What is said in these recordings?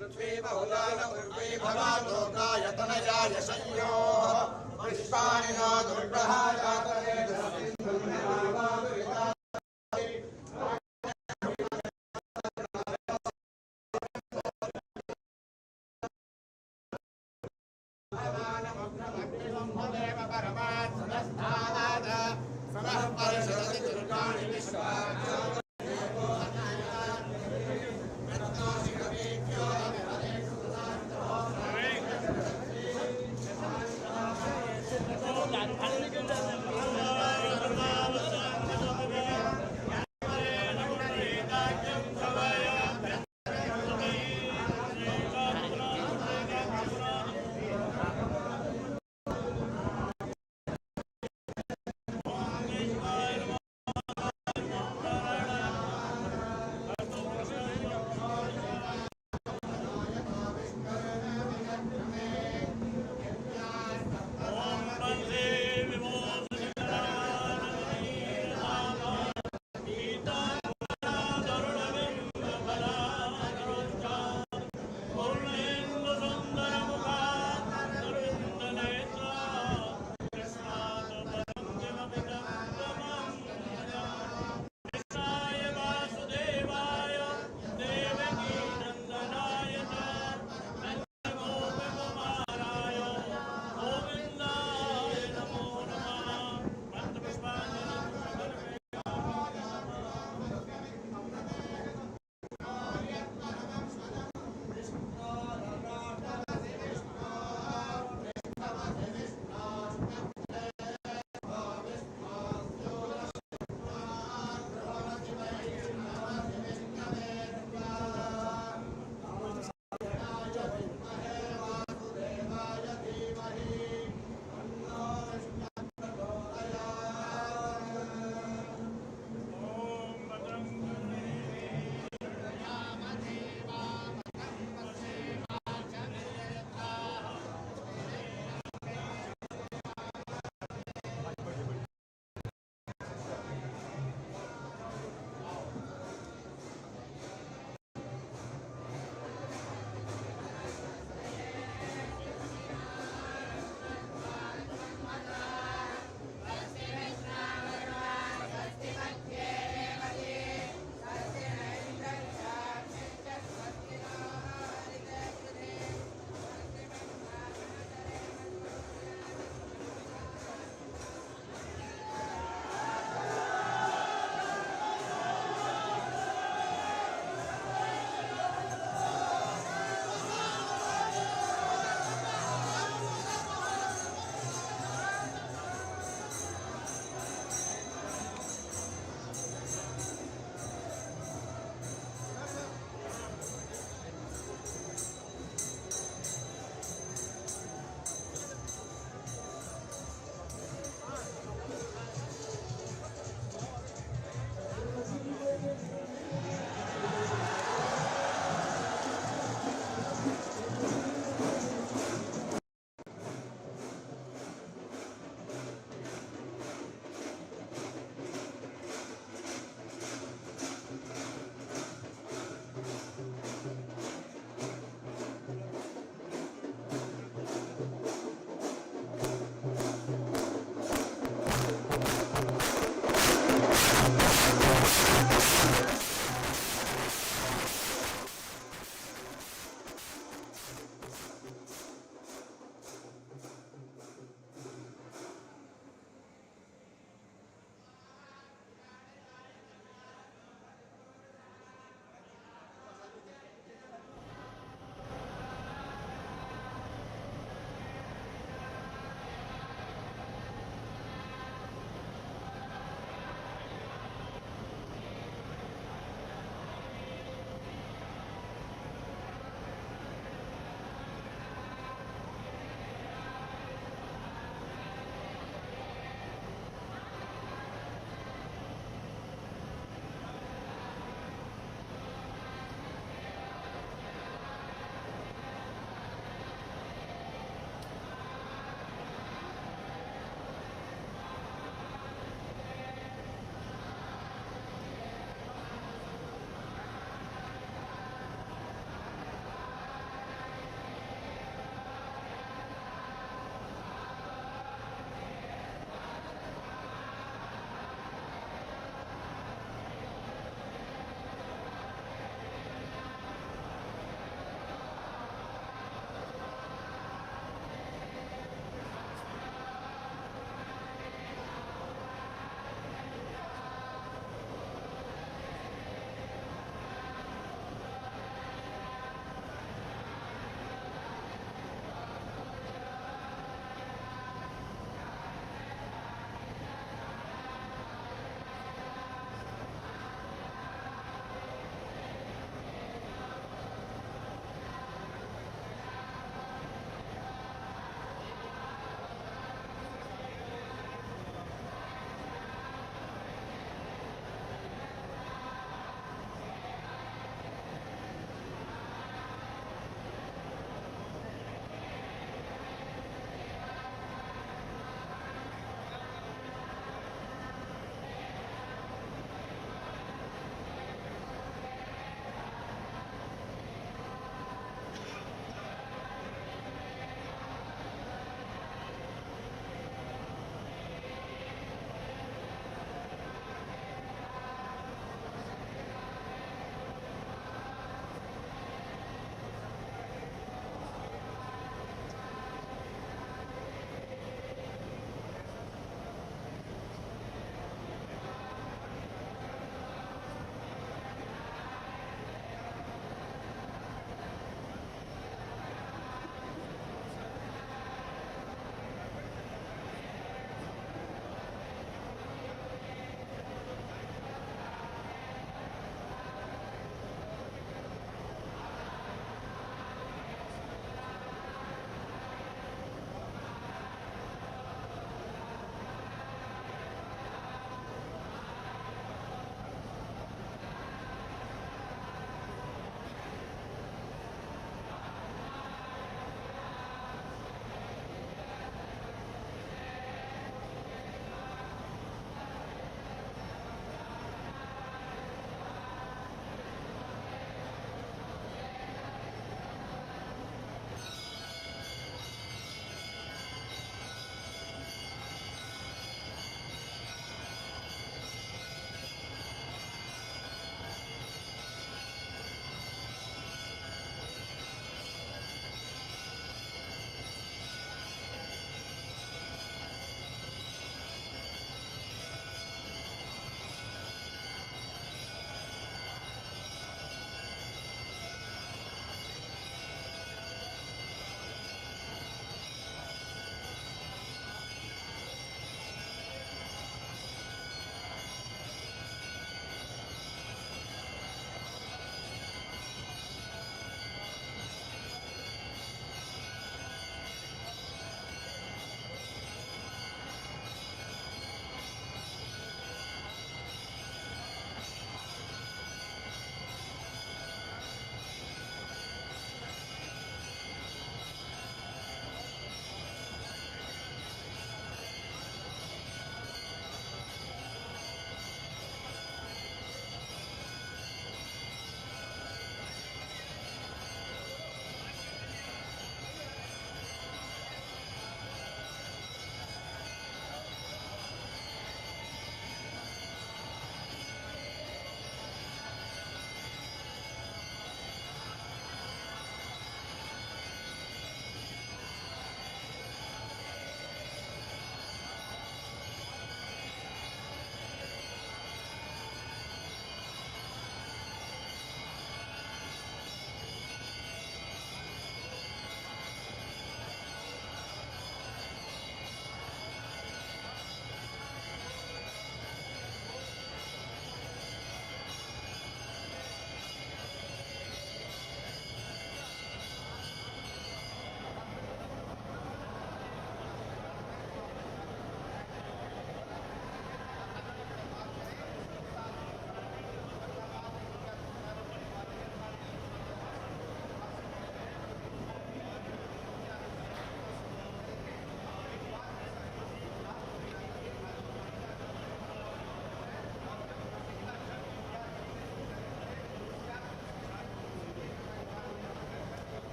पृथ्वी बहुलान उर्वी भवालोकायतनयाय संयो पुष्पाणि नो दुर्गः जातवे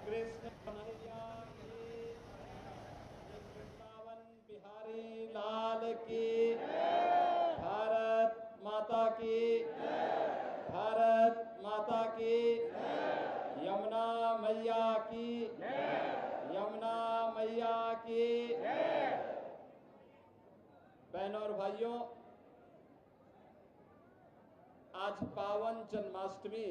कृष्ण कन्हैया की, वृंदावन बिहारी लाल की, भारत माता की, भारत माता की, यमुना मैया की, यमुना मैया की। बहनों और भाइयों, आज पावन जन्माष्टमी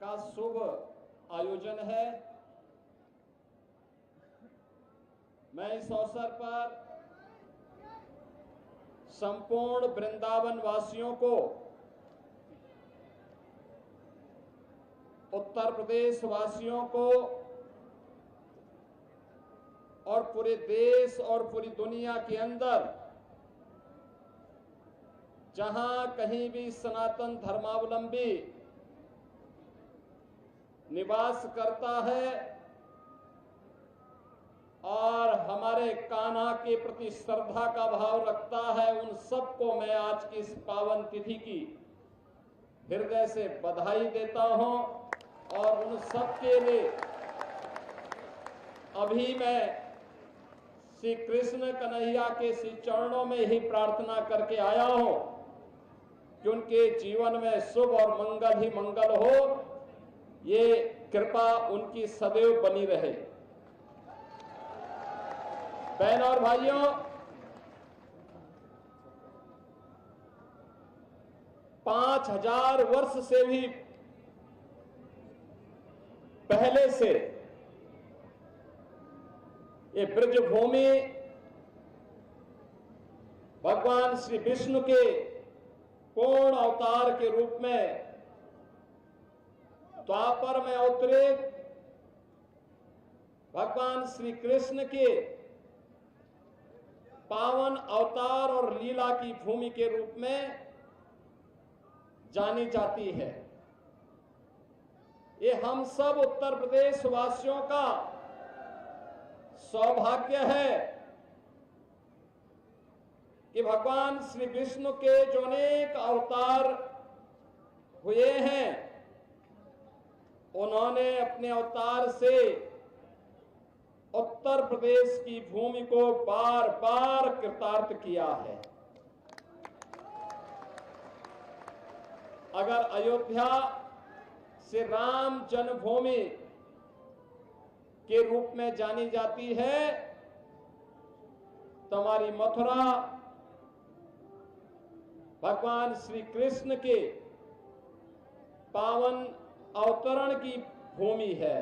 का शुभ आयोजन है। मैं इस अवसर पर संपूर्ण वृंदावन वासियों को, उत्तर प्रदेश वासियों को और पूरे देश और पूरी दुनिया के अंदर जहां कहीं भी सनातन धर्मावलंबी निवास करता है और हमारे कान्हा के प्रति श्रद्धा का भाव रखता है, उन सबको मैं आज की इस पावन तिथि की हृदय से बधाई देता हूं। और उन सब के लिए अभी मैं श्री कृष्ण कन्हैया के श्री चरणों में ही प्रार्थना करके आया हूं कि उनके जीवन में शुभ और मंगल ही मंगल हो, ये कृपा उनकी सदैव बनी रहे। बहन और भाइयों, 5000 वर्ष से भी पहले से ये ब्रजभूमि भगवान श्री विष्णु के पूर्ण अवतार के रूप में द्वापर में अवतरित भगवान श्री कृष्ण के पावन अवतार और लीला की भूमि के रूप में जानी जाती है। ये हम सब उत्तर प्रदेश वासियों का सौभाग्य है कि भगवान श्री विष्णु के जो अनेक अवतार हुए हैं, उन्होंने अपने अवतार से उत्तर प्रदेश की भूमि को बार बार कृतार्थ किया है। अगर अयोध्या से राम जन्मभूमि के रूप में जानी जाती है, तो हमारी मथुरा भगवान श्री कृष्ण के पावन अवतरण की भूमि है।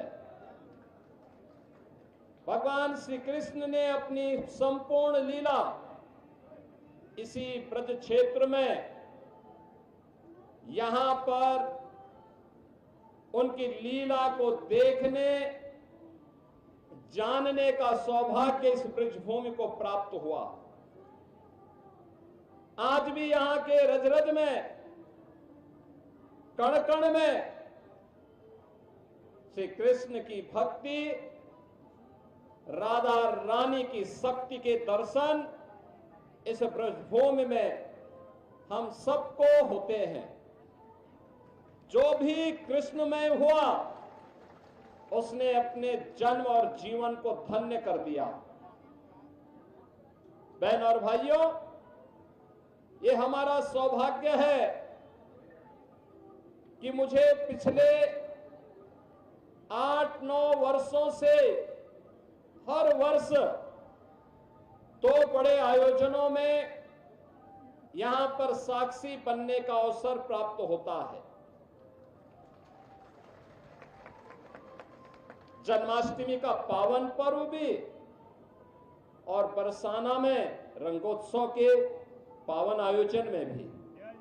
भगवान श्री कृष्ण ने अपनी संपूर्ण लीला इसी ब्रज क्षेत्र में, यहां पर उनकी लीला को देखने जानने का सौभाग्य इस ब्रजभूमि को प्राप्त हुआ। आज भी यहां के रज रज में, कण कण में श्री कृष्ण की भक्ति, राधा रानी की शक्ति के दर्शन इस ब्रजभूमि में हम सबको होते हैं। जो भी कृष्णमय हुआ, उसने अपने जन्म और जीवन को धन्य कर दिया। बहन और भाइयों, ये हमारा सौभाग्य है कि मुझे पिछले 8-9 वर्षों से हर वर्ष 2 बड़े आयोजनों में यहां पर साक्षी बनने का अवसर प्राप्त होता है। जन्माष्टमी का पावन पर्व भी और बरसाना में रंगोत्सव के पावन आयोजन में भी।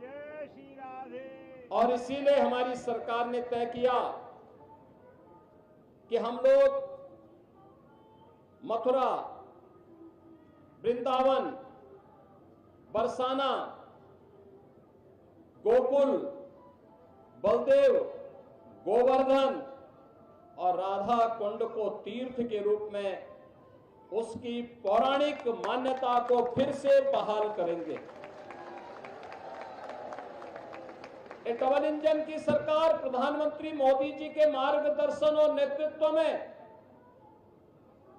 जय श्री राधे। और इसीलिए हमारी सरकार ने तय किया कि हम लोग मथुरा, वृंदावन, बरसाना, गोकुल, बलदेव, गोवर्धन और राधा कुंड को तीर्थ के रूप में उसकी पौराणिक मान्यता को फिर से बहाल करेंगे। ये डबल इंजन की सरकार प्रधानमंत्री मोदी जी के मार्गदर्शन और नेतृत्व में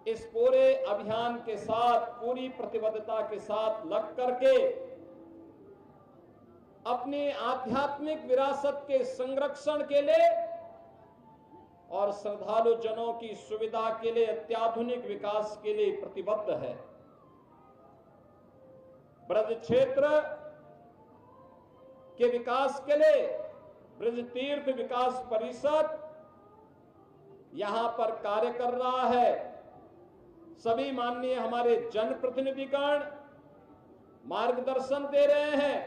इस पूरे अभियान के साथ पूरी प्रतिबद्धता के साथ लग करके अपनी आध्यात्मिक विरासत के संरक्षण के लिए और श्रद्धालु जनों की सुविधा के लिए अत्याधुनिक विकास के लिए प्रतिबद्ध है। ब्रज क्षेत्र के विकास के लिए ब्रज तीर्थ विकास परिषद यहां पर कार्य कर रहा है। सभी माननीय हमारे जनप्रतिनिधिगण मार्गदर्शन दे रहे हैं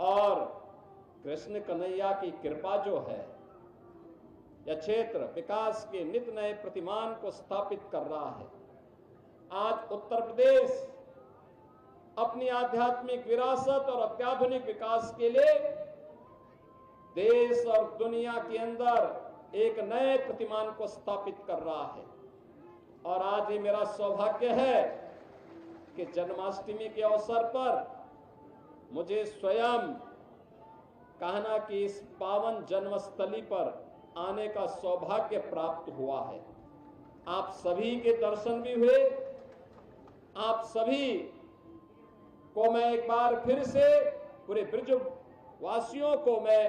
और कृष्ण कन्हैया की कृपा जो है यह क्षेत्र विकास के नित नए प्रतिमान को स्थापित कर रहा है। आज उत्तर प्रदेश अपनी आध्यात्मिक विरासत और अत्याधुनिक विकास के लिए देश और दुनिया के अंदर एक नए प्रतिमान को स्थापित कर रहा है। और आज ये मेरा सौभाग्य है कि जन्माष्टमी के अवसर पर मुझे स्वयं कहना कि इस पावन जन्मस्थली पर आने का सौभाग्य प्राप्त हुआ है। आप सभी के दर्शन भी हुए। आप सभी को मैं एक बार फिर से पूरे ब्रज वासियों को, मैं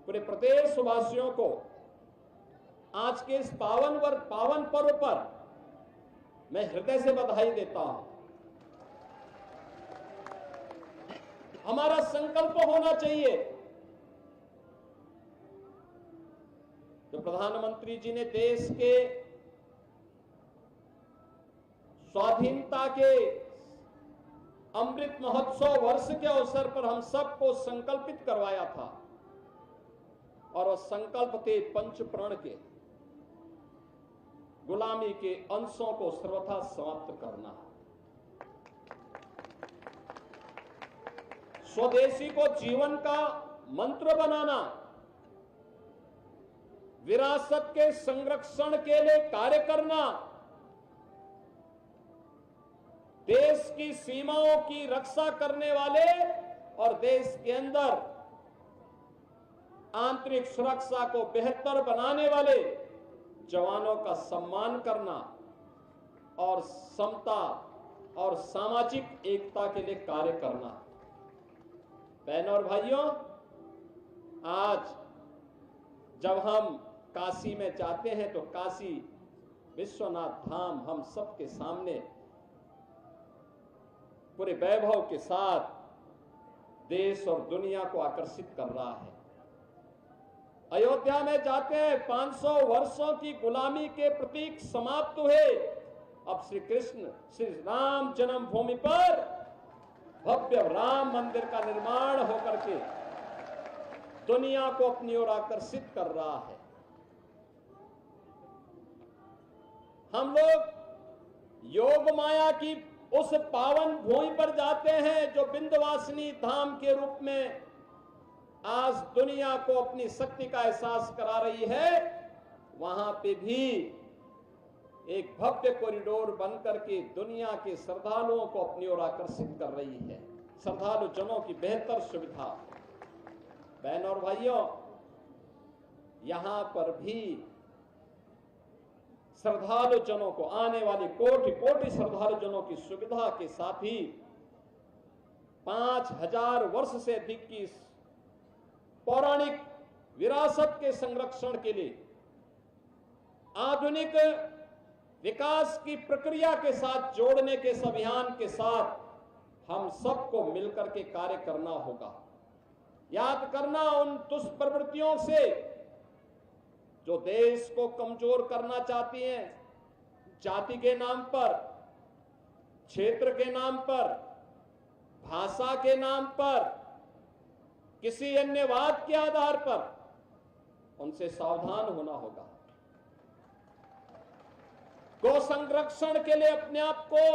पूरे प्रदेश वासियों को आज के इस पावन पर्व पर मैं हृदय से बधाई देता हूं। हमारा संकल्प होना चाहिए जो प्रधानमंत्री जी ने देश के स्वाधीनता के अमृत महोत्सव वर्ष के अवसर पर हम सबको संकल्पित करवाया था और वह संकल्प थे पंच प्रण के, गुलामी के अंशों को सर्वथा समाप्त करना, स्वदेशी को जीवन का मंत्र बनाना, विरासत के संरक्षण के लिए कार्य करना, देश की सीमाओं की रक्षा करने वाले और देश के अंदर आंतरिक सुरक्षा को बेहतर बनाने वाले जवानों का सम्मान करना और समता और सामाजिक एकता के लिए कार्य करना। बहनों और भाइयों, आज जब हम काशी में जाते हैं तो काशी विश्वनाथ धाम हम सबके सामने पूरे वैभव के साथ देश और दुनिया को आकर्षित कर रहा है। अयोध्या में जाते हैं, 500 वर्षों की गुलामी के प्रतीक समाप्त हुए। अब श्री कृष्ण श्री राम जन्मभूमि पर भव्य राम मंदिर का निर्माण होकर के दुनिया को अपनी ओर आकर्षित कर रहा है। हम लोग योग माया की उस पावन भूमि पर जाते हैं जो विंध्यवासिनी धाम के रूप में आज दुनिया को अपनी शक्ति का एहसास करा रही है। वहां पे भी एक भव्य कॉरिडोर बनकर के दुनिया के श्रद्धालुओं को अपनी ओर आकर्षित कर रही है। श्रद्धालु जनों की बेहतर सुविधा। बहनों और भाइयों, यहां पर भी श्रद्धालु जनों को, आने वाली कोटि कोटि श्रद्धालु जनों की सुविधा के साथ ही 5000 वर्ष से अधिक की पौराणिक विरासत के संरक्षण के लिए आधुनिक विकास की प्रक्रिया के साथ जोड़ने के इस अभियान के साथ हम सबको मिलकर के कार्य करना होगा। याद करना उन दुष्प्रवृत्तियों से जो देश को कमजोर करना चाहती हैं, जाति के नाम पर, क्षेत्र के नाम पर, भाषा के नाम पर, किसी अन्य वाद के आधार पर, उनसे सावधान होना होगा। गौ संरक्षण के लिए अपने आप को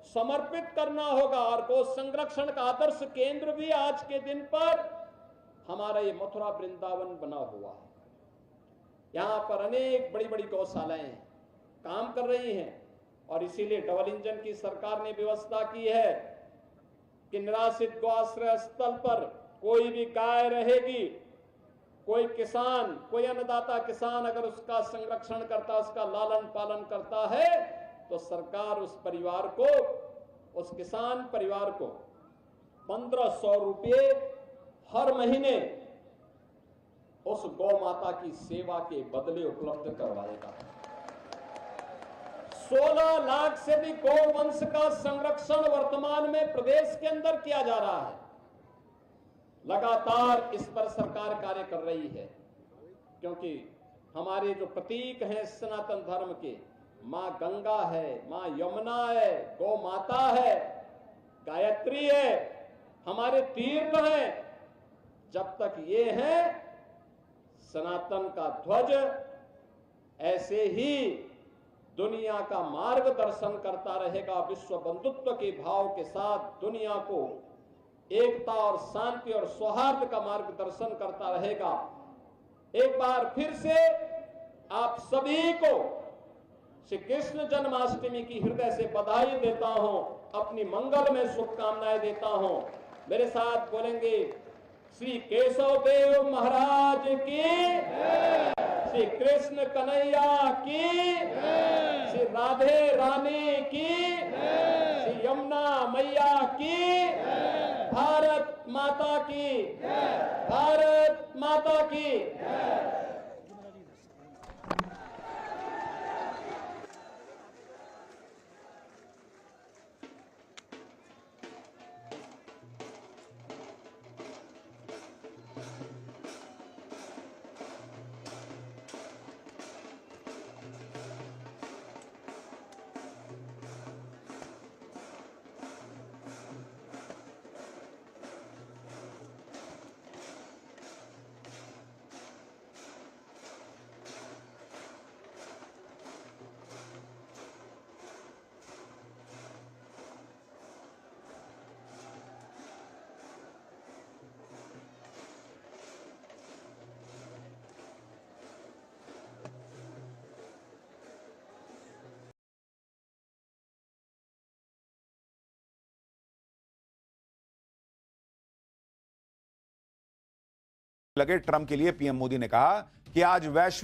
समर्पित करना होगा और गौ संरक्षण का आदर्श केंद्र भी आज के दिन पर हमारा ये मथुरा वृंदावन बना हुआ है। यहां पर अनेक बड़ी बड़ी गौशालाएं काम कर रही हैं और इसीलिए डबल इंजन की सरकार ने व्यवस्था की है कि निराश्रित गौ आश्रय स्थल पर कोई भी गाय रहेगी, कोई किसान, कोई अन्नदाता किसान अगर उसका संरक्षण करता, उसका लालन पालन करता है, तो सरकार उस परिवार को, उस किसान परिवार को 1500 रुपये हर महीने उस गौ माता की सेवा के बदले उपलब्ध करवाएगा। 16 लाख से भी गौवंश का संरक्षण वर्तमान में प्रदेश के अंदर किया जा रहा है। लगातार इस पर सरकार कार्य कर रही है, क्योंकि हमारे जो प्रतीक हैं सनातन धर्म के, मां गंगा है, मां यमुना है, गौ माता है, गायत्री है, हमारे तीर्थ हैं। जब तक ये है सनातन का ध्वज ऐसे ही दुनिया का मार्गदर्शन करता रहेगा, विश्व बंधुत्व के भाव के साथ दुनिया को एकता और शांति और सौहार्द का मार्गदर्शन करता रहेगा। एक बार फिर से आप सभी को श्री कृष्ण जन्माष्टमी की हृदय से बधाई देता हूं, अपनी मंगल में शुभकामनाएं देता हूं। मेरे साथ बोलेंगे श्री केशव देव महाराज की, श्री कृष्ण कन्हैया की, श्री राधे रानी की, श्री यमुना मैया की, भारत माता की, भारत माता की। लगे ट्रंप के लिए पीएम मोदी ने कहा कि आज वैश्विक